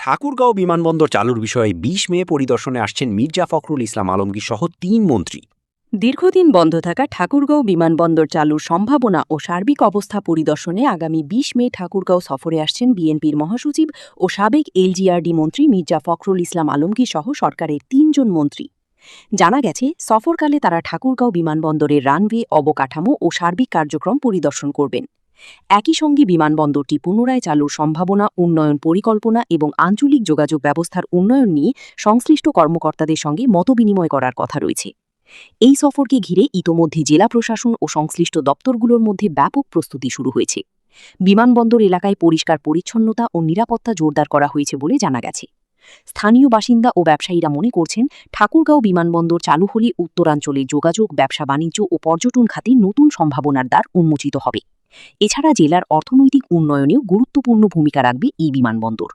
ঠাকুরগাঁও বিমানবন্দর চালুর বিষয়ে ২০ মে পরিদর্শনে আসছেন মির্জা ফখরুল ইসলাম আলমগীর সহ ৩ মন্ত্রী। দীর্ঘদিন বন্ধ থাকা ঠাকুরগাঁও বিমানবন্দর চালুর সম্ভাবনা ও সার্বিক অবস্থা পরিদর্শনে আগামী ২০ মে ঠাকুরগাঁও সফরে আসছেন বিএনপির মহাসচিব ও সাবেক এলজিআরডি মন্ত্রী মির্জা ফখরুল ইসলাম আলমগীর সহ সরকারের ৩ জন মন্ত্রী। জানা গেছে, সফরকালে তারা ঠাকুরগাঁও বিমানবন্দরের রানওয়ে, অবকাঠামো ও সার্বিক কার্যক্রম পরিদর্শন করবেন। একই সঙ্গে বিমানবন্দরটি পুনরায় চালুর সম্ভাবনা, উন্নয়ন পরিকল্পনা এবং আঞ্চলিক যোগাযোগ ব্যবস্থার উন্নয়ন নিয়ে সংশ্লিষ্ট কর্মকর্তাদের সঙ্গে মতবিনিময় করার কথা রয়েছে। এই সফরকে ঘিরে ইতোমধ্যে জেলা প্রশাসন ও সংশ্লিষ্ট দপ্তরগুলোর মধ্যে ব্যাপক প্রস্তুতি শুরু হয়েছে। বিমানবন্দর এলাকায় পরিষ্কার পরিচ্ছন্নতা ও নিরাপত্তা জোরদার করা হয়েছে বলে জানা গেছে। স্থানীয় বাসিন্দা ও ব্যবসায়ীরা মনে করছেন, ঠাকুরগাঁও বিমানবন্দর চালু হলে উত্তরাঞ্চলে যোগাযোগ, ব্যবসা বাণিজ্য ও পর্যটন খাতে নতুন সম্ভাবনার দ্বার উন্মোচিত হবে। এছাড়া জেলার অর্থনৈতিক উন্নয়নেও গুরুত্বপূর্ণ ভূমিকা রাখবে এই বিমানবন্দর।